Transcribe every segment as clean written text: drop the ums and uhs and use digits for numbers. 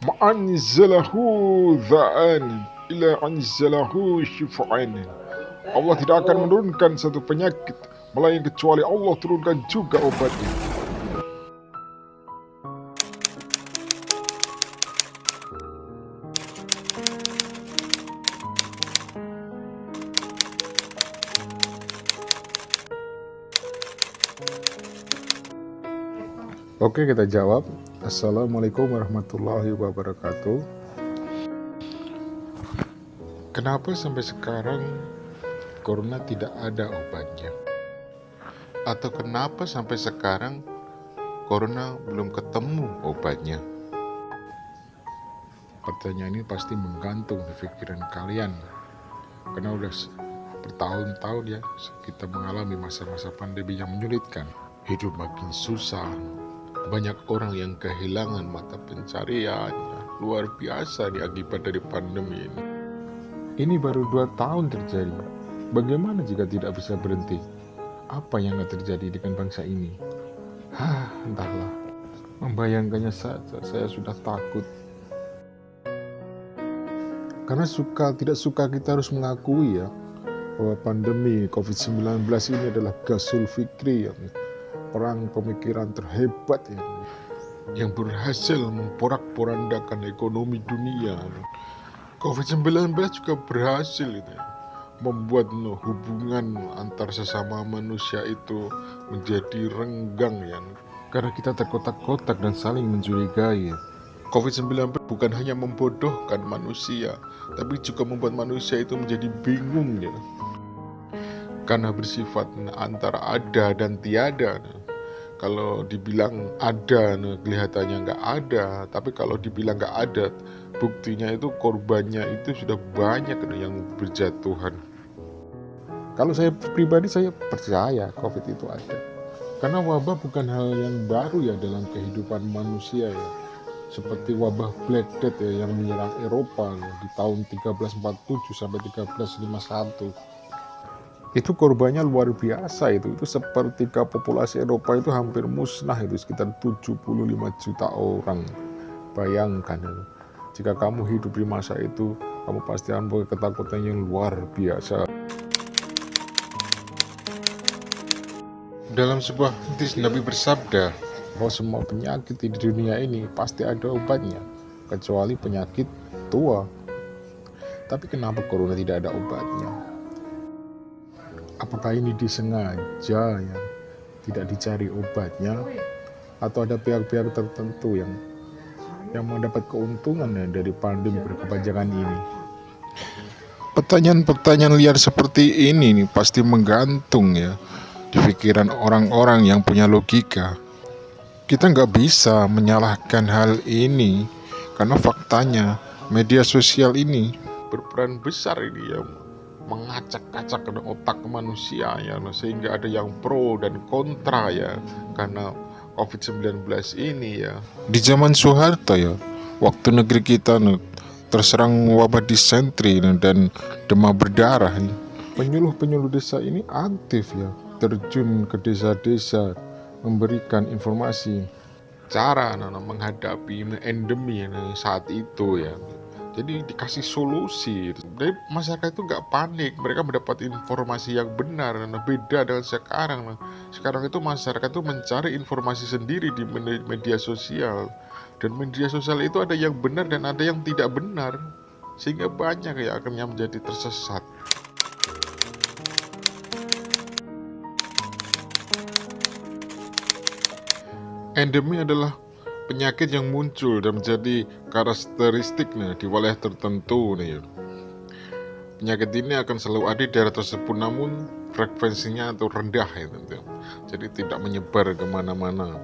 ma'anzalahu dha'an ila anzalahu syifa'an. Allah tidak akan menurunkan satu penyakit melainkan kecuali Allah turunkan juga obatnya. Oke, kita jawab. Assalamualaikum warahmatullahi wabarakatuh. Kenapa sampai sekarang corona tidak ada obatnya? Atau kenapa sampai sekarang corona belum ketemu obatnya? Pertanyaan ini pasti menggantung di pikiran kalian. Karena udah bertahun-tahun ya kita mengalami masa-masa pandemi yang menyulitkan. Hidup makin susah. Banyak orang yang kehilangan mata pencariannya. Luar biasa nih akibat dari pandemi ini. Ini baru 2 tahun terjadi. Bagaimana jika tidak bisa berhenti? Apa yang akan terjadi dengan bangsa ini? Entahlah. Membayangkannya saja saya sudah takut. Karena tidak suka kita harus mengakui ya bahwa pandemi COVID-19 ini adalah Ghazul Fikri, perang pemikiran terhebat yang berhasil memporak-porandakan ekonomi dunia. COVID-19 juga berhasil membuat hubungan antar sesama manusia itu menjadi renggang ya. Karena kita terkotak-kotak dan saling mencurigai. COVID-19 bukan hanya membodohkan manusia, tapi juga membuat manusia itu menjadi bingung ya. Karena bersifat antara ada dan tiada. Kalau dibilang ada, kelihatannya nggak ada. Tapi kalau dibilang nggak ada, buktinya itu korbannya itu sudah banyak yang berjatuhan. Kalau saya pribadi, saya percaya COVID itu ada. Karena wabah bukan hal yang baru ya dalam kehidupan manusia ya. Seperti wabah Black Death ya yang menyerang Eropa di tahun 1347 sampai 1351. Itu korbannya luar biasa itu sepertiga populasi Eropa itu hampir musnah, itu sekitar 75 juta orang. Bayangkan jika kamu hidup di masa itu, kamu pasti akan punya ketakutan yang luar biasa. Dalam sebuah hadis Nabi bersabda bahwa semua penyakit di dunia ini pasti ada obatnya, kecuali penyakit tua. Tapi kenapa corona tidak ada obatnya? Apakah ini disengaja ya tidak dicari obatnya, atau ada pihak-pihak tertentu yang mendapat keuntungan ya dari pandemi berkepanjangan ini? Pertanyaan-pertanyaan liar seperti ini nih pasti menggantung ya di pikiran orang-orang yang punya logika. Kita nggak bisa menyalahkan hal ini karena faktanya media sosial ini berperan besar ini ya, mengacak-acak otak manusia ya, sehingga ada yang pro dan kontra ya karena COVID-19 ini ya. Di zaman Soeharto ya, waktu negeri kita terserang wabah disentri dan demam berdarah, penyuluh-penyuluh desa ini aktif ya, terjun ke desa-desa memberikan informasi cara menghadapi endemi saat itu ya. Jadi dikasih solusi. Jadi masyarakat itu nggak panik, mereka mendapat informasi yang benar. Beda dengan sekarang. Sekarang itu masyarakat itu mencari informasi sendiri di media sosial. Dan media sosial itu ada yang benar dan ada yang tidak benar. Sehingga banyak ya akhirnya menjadi tersesat. Endemi adalah penyakit yang muncul dan menjadi karakteristik di wilayah tertentu nih. Penyakit ini akan selalu ada di daerah tersebut, namun frekuensinya atau rendah ya, jadi tidak menyebar kemana-mana.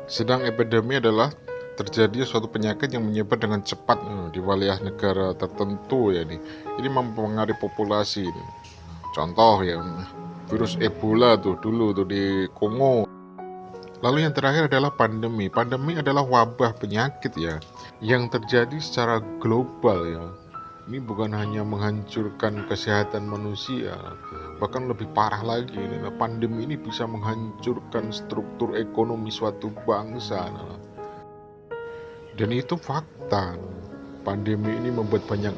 Sedang epidemi adalah terjadi suatu penyakit yang menyebar dengan cepat di wilayah negara tertentu ya nih. Ini mempengaruhi populasi. Contoh ya, virus Ebola dulu di Kongo. Lalu yang terakhir adalah pandemi. Pandemi adalah wabah penyakit ya, yang terjadi secara global ya. Ini bukan hanya menghancurkan kesehatan manusia, bahkan lebih parah lagi. Pandemi ini bisa menghancurkan struktur ekonomi suatu bangsa. Dan itu fakta. kita. Pandemi ini membuat banyak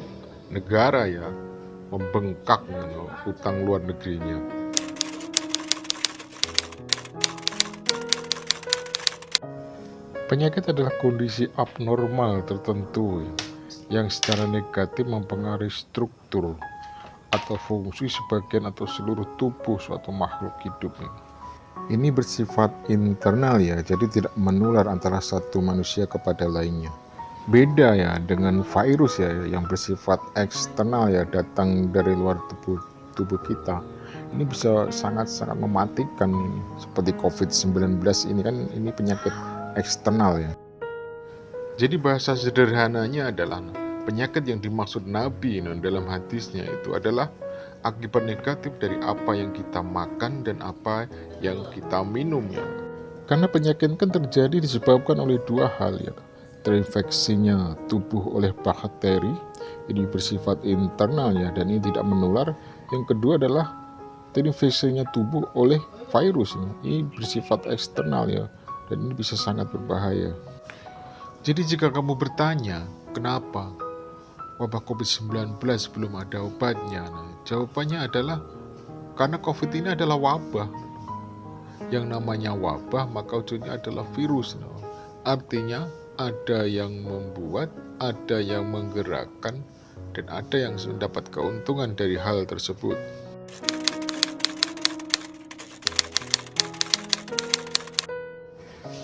negara ya membengkak utang luar negerinya. Penyakit adalah kondisi abnormal tertentu yang secara negatif mempengaruhi struktur atau fungsi sebagian atau seluruh tubuh suatu makhluk hidup. Ini bersifat internal ya, jadi tidak menular antara satu manusia kepada lainnya. Beda ya dengan virus ya yang bersifat eksternal ya, datang dari luar tubuh kita. Ini bisa sangat-sangat mematikan seperti COVID-19 ini kan, ini penyakit eksternal ya. Jadi bahasa sederhananya adalah penyakit yang dimaksud Nabi dalam hadisnya itu adalah akibat negatif dari apa yang kita makan dan apa yang kita minum ya. Karena penyakit kan terjadi disebabkan oleh dua hal ya. Terinfeksinya tubuh oleh bakteri, ini bersifat internal ya, dan ini tidak menular. Yang kedua adalah terinfeksinya tubuh oleh virus, ini bersifat eksternal ya, dan ini bisa sangat berbahaya. Jadi jika kamu bertanya kenapa wabah COVID-19 belum ada obatnya, jawabannya adalah karena COVID ini adalah wabah. Yang namanya wabah maka ujungnya adalah virus. Artinya ada yang membuat, ada yang menggerakkan, dan ada yang mendapat keuntungan dari hal tersebut.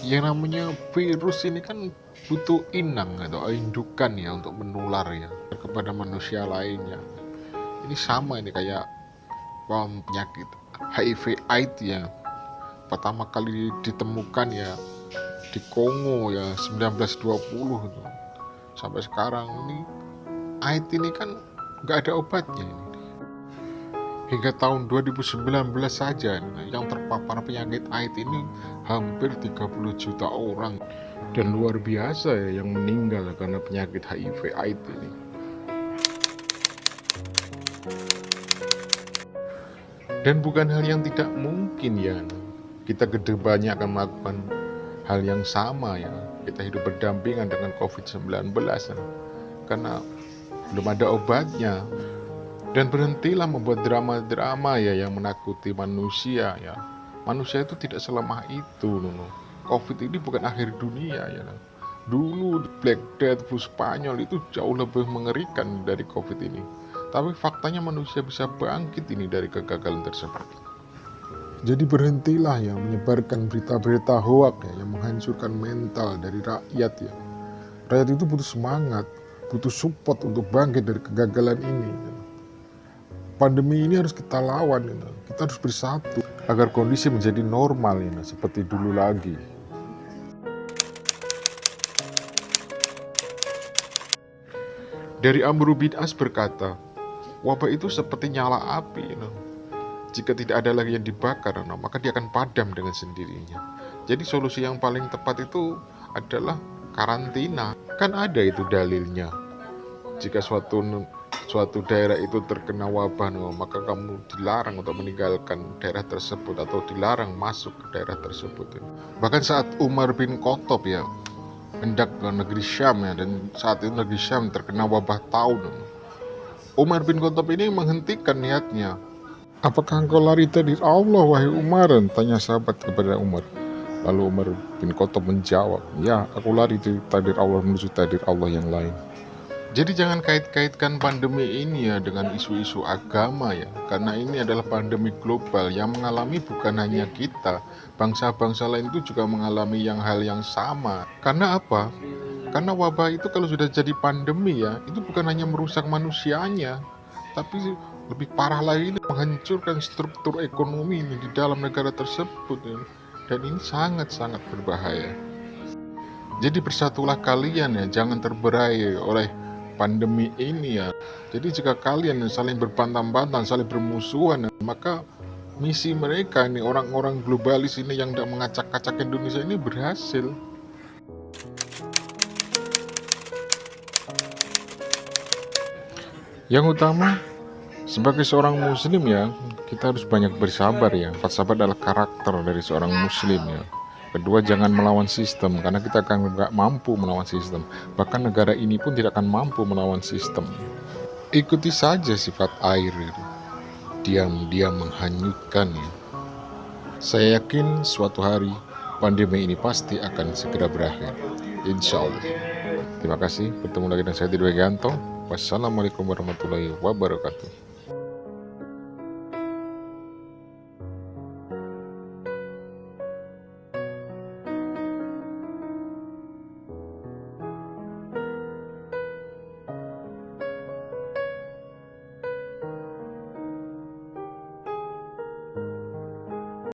Yang namanya virus ini kan butuh inang atau indukan ya untuk menular ya kepada manusia lainnya. Ini sama ini kayak penyakit HIV/AIDS ya. Pertama kali ditemukan ya di Kongo ya 1920 itu. Sampai sekarang ini AIDS ini kan nggak ada obatnya ini. Hingga tahun 2019 saja yang terpapar penyakit AIDS ini hampir 30 juta orang, dan luar biasa ya yang meninggal karena penyakit HIV/AIDS ini. Dan bukan hal yang tidak mungkin ya, kita kedepannya akan melakukan hal yang sama ya. Kita hidup berdampingan dengan COVID-19 karena belum ada obatnya. Dan berhentilah membuat drama-drama ya yang menakuti manusia ya. Manusia itu tidak selemah itu. COVID ini bukan akhir dunia ya. Dulu Black Death, flu Spanyol itu jauh lebih mengerikan dari COVID ini. Tapi faktanya manusia bisa bangkit ini dari kegagalan tersebut. Jadi berhentilah ya menyebarkan berita-berita hoak ya, yang menghancurkan mental dari rakyat ya. Rakyat itu butuh semangat, butuh support untuk bangkit dari kegagalan ini. Pandemi ini harus kita lawan, kita harus bersatu agar kondisi menjadi normal seperti dulu lagi. Dari Amr bin As berkata, wabah itu seperti nyala api. Jika tidak ada lagi yang dibakar, maka dia akan padam dengan sendirinya. Jadi solusi yang paling tepat itu adalah karantina. Kan ada itu dalilnya. Jika suatu daerah itu terkena wabah, maka kamu dilarang untuk meninggalkan daerah tersebut atau dilarang masuk ke daerah tersebut. Bahkan saat Umar bin Khattab ya hendak ke negeri Syam ya, dan saat itu negeri Syam terkena wabah taun, Umar bin Khattab ini menghentikan niatnya. Apakah engkau lari dari Allah wahai Umar? Tanya sahabat kepada Umar. Lalu Umar bin Khattab menjawab, ya aku lari dari takdir Allah menuju takdir Allah yang lain. Jadi jangan kait-kaitkan pandemi ini ya dengan isu-isu agama ya, karena ini adalah pandemi global yang mengalami bukan hanya kita, bangsa-bangsa lain itu juga mengalami hal yang sama. Karena apa? Karena wabah itu kalau sudah jadi pandemi ya, itu bukan hanya merusak manusianya, tapi lebih parah lagi ini menghancurkan struktur ekonomi ini di dalam negara tersebut ya. Dan ini sangat-sangat berbahaya. Jadi bersatulah kalian ya, jangan terberai oleh pandemi ini ya. Jadi jika kalian saling berbantah-bantah, saling bermusuhan, maka misi mereka ini, orang-orang globalis ini yang tidak mengacak-acak Indonesia ini berhasil. Yang utama sebagai seorang muslim ya, kita harus banyak bersabar ya. Sabar adalah karakter dari seorang muslim ya. Kedua, jangan melawan sistem, karena kita akan nggak mampu melawan sistem. Bahkan negara ini pun tidak akan mampu melawan sistem. Ikuti saja sifat air itu. Diam-diam menghanyutkan ya. Saya yakin suatu hari pandemi ini pasti akan segera berakhir. Insya Allah. Terima kasih. Bertemu lagi dengan saya Didi Wiganto. Wassalamualaikum warahmatullahi wabarakatuh.